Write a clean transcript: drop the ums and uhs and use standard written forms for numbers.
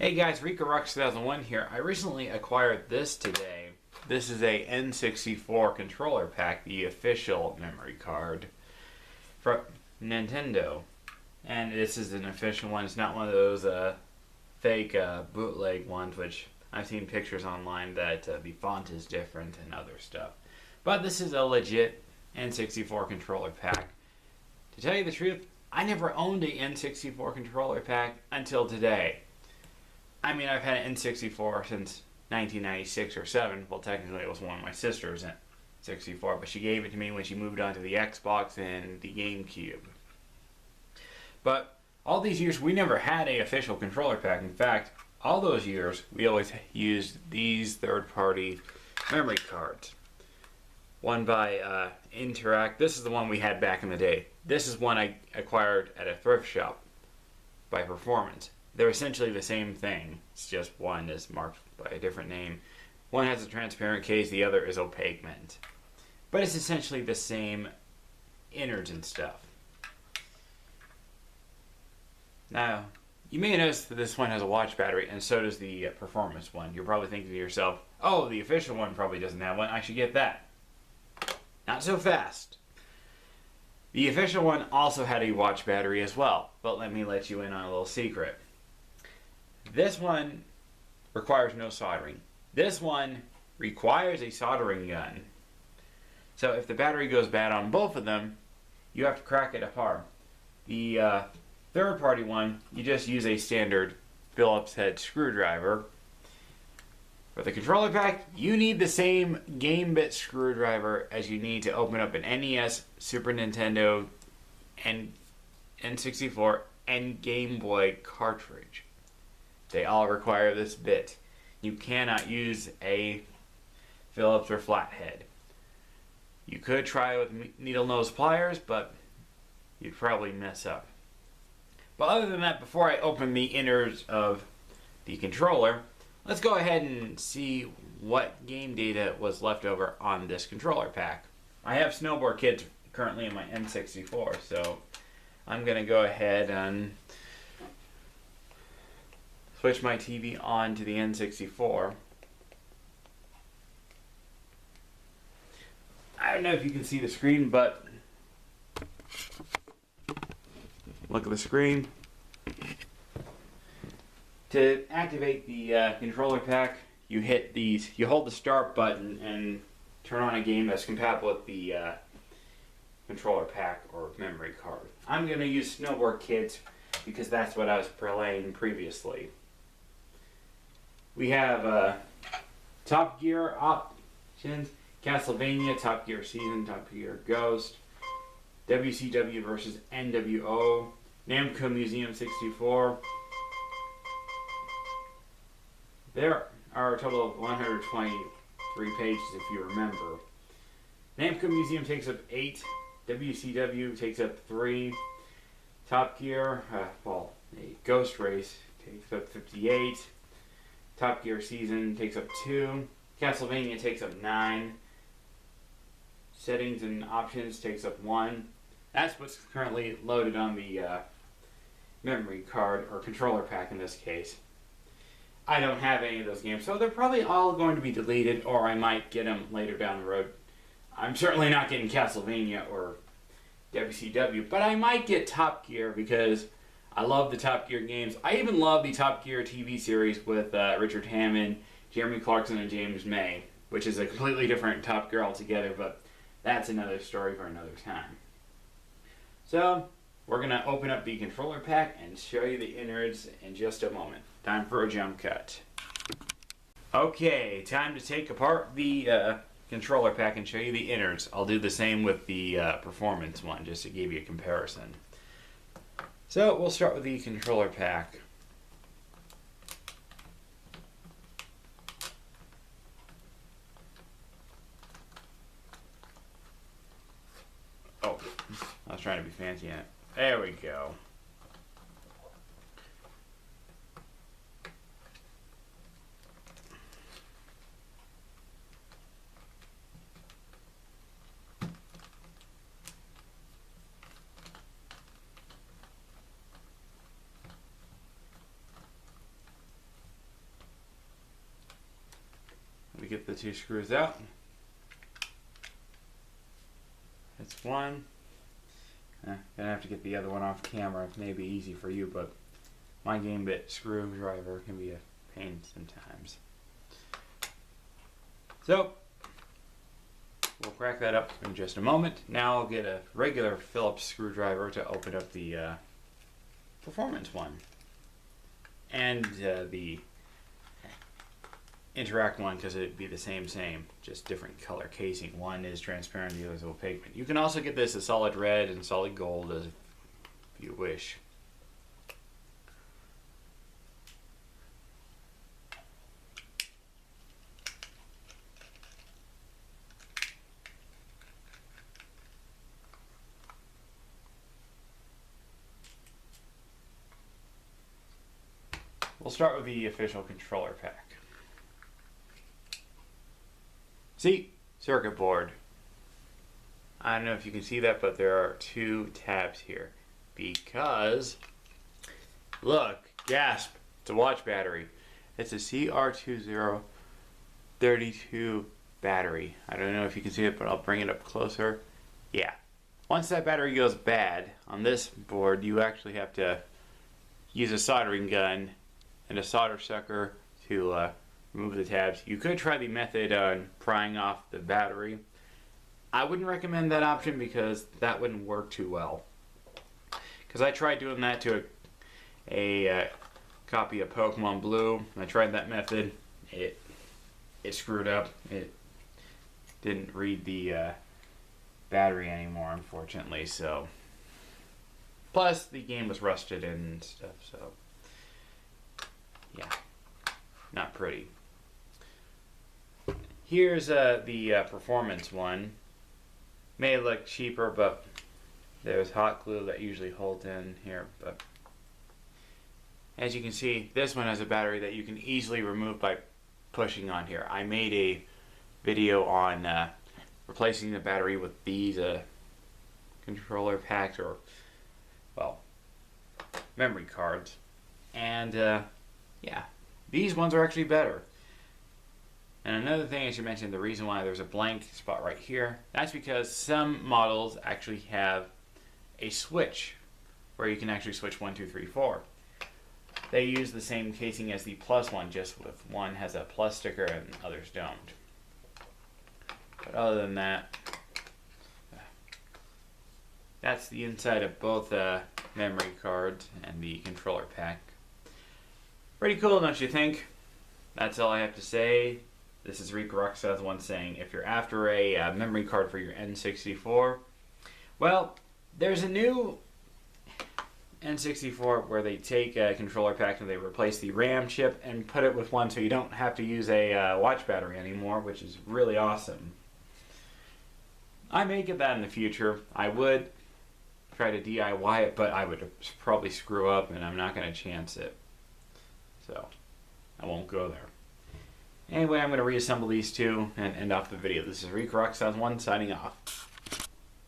Hey guys, Rico Rocks 2001 here. I recently acquired this today. This is a N64 controller pack, the official memory card from Nintendo. And this is an official one. It's not one of those fake bootleg ones, which I've seen pictures online that the font is different and other stuff. But this is a legit N64 controller pack. To tell you the truth, I never owned a N64 controller pack until today. I mean, I've had an N64 since 1996 or 7. Well, technically it was one of my sister's N64, but she gave it to me when she moved on to the Xbox and the GameCube. But all these years, we never had an official controller pack. In fact, all those years, we always used these third-party memory cards. One by Interact. This is the one we had back in the day. This is one I acquired at a thrift shop by Performance. They're essentially the same thing. It's just one is marked by a different name. One has a transparent case, the other is opaque mint. But it's essentially the same innards and stuff. Now, you may notice that this one has a watch battery, and so does the Performance one. You're probably thinking to yourself, oh, the official one probably doesn't have one, I should get that. Not so fast. The official one also had a watch battery as well, but let me let you in on a little secret. This one requires no soldering. This one requires a soldering gun. So if the battery goes bad on both of them, you have to crack it apart. The third-party one, you just use a standard Phillips head screwdriver. For the controller pack, you need the same game bit screwdriver as you need to open up an NES, Super Nintendo, and N64, and Game Boy cartridge. They all require this bit. You cannot use a Phillips or flathead. You could try with needle nose pliers, but you'd probably mess up. But other than that, before I open the innards of the controller, let's go ahead and see what game data was left over on this controller pack. I have Snowboard Kids currently in my N64, so I'm going to go ahead and switch my TV on to the N64. I don't know if you can see the screen, but look at the screen. To activate the controller pack, you hold the start button and turn on a game that's compatible with the controller pack or memory card. I'm going to use Snowboard Kids because that's what I was playing previously. We have Top Gear options, Castlevania, Top Gear Season, Top Gear Ghost, WCW versus NWO, Namco Museum 64. There are a total of 123 pages if you remember. Namco Museum takes up 8, WCW takes up 3, Top Gear, a Ghost Race takes up 58, Top Gear Season takes up 2, Castlevania takes up 9, Settings and Options takes up 1. That's what's currently loaded on the memory card, or controller pack in this case. I don't have any of those games, so they're probably all going to be deleted, or I might get them later down the road. I'm certainly not getting Castlevania or WCW, but I might get Top Gear because I love the Top Gear games. I even love the Top Gear TV series with Richard Hammond, Jeremy Clarkson, and James May, which is a completely different Top Gear altogether, but that's another story for another time. So, we're going to open up the controller pack and show you the innards in just a moment. Time for a jump cut. Okay, time to take apart the controller pack and show you the innards. I'll do the same with the Performance one, just to give you a comparison. So, we'll start with the controller pack. Oh, I was trying to be fancy in it. There we go. get the two screws out. That's one. Gonna have to get the other one off camera. It may be easy for you, but my game bit screwdriver can be a pain sometimes. So, we'll crack that up in just a moment. Now I'll get a regular Phillips screwdriver to open up the performance one. And the Interact one, because it'd be the same, just different color casing. One is transparent, the other is opaque. You can also get this as solid red and solid gold as if you wish. We'll start with the official controller pack. See, circuit board. I don't know if you can see that, but there are two tabs here. Because, look, gasp, it's a watch battery. It's a CR2032 battery. I don't know if you can see it, but I'll bring it up closer. Yeah. Once that battery goes bad, on this board, you actually have to use a soldering gun and a solder sucker to remove the tabs. You could try the method on prying off the battery. I wouldn't recommend that option because that wouldn't work too well. Because I tried doing that to a copy of Pokemon Blue. I tried that method. It screwed up. It didn't read the battery anymore, unfortunately. So, plus the game was rusted and stuff. So, yeah, not pretty. Here's the performance one. May look cheaper, but there's hot glue that usually holds in here. But as you can see, this one has a battery that you can easily remove by pushing on here. I made a video on replacing the battery with these controller packs, or, well, memory cards. And yeah, these ones are actually better. And another thing I should mention, the reason why there's a blank spot right here, that's because some models actually have a switch where you can actually switch 1, 2, 3, 4. They use the same casing as the plus one, just with one has a plus sticker and others don't. But other than that, that's the inside of both memory cards and the controller pack. Pretty cool, don't you think? That's all I have to say. This is Rick Rockstars once saying, if you're after a memory card for your N64, well, there's a new N64 where they take a controller pack and they replace the RAM chip and put it with one so you don't have to use a watch battery anymore, which is really awesome. I may get that in the future. I would try to DIY it, but I would probably screw up and I'm not going to chance it. So, I won't go there. Anyway, I'm going to reassemble these two and end off the video. This is Rick Rockstars 1 signing off.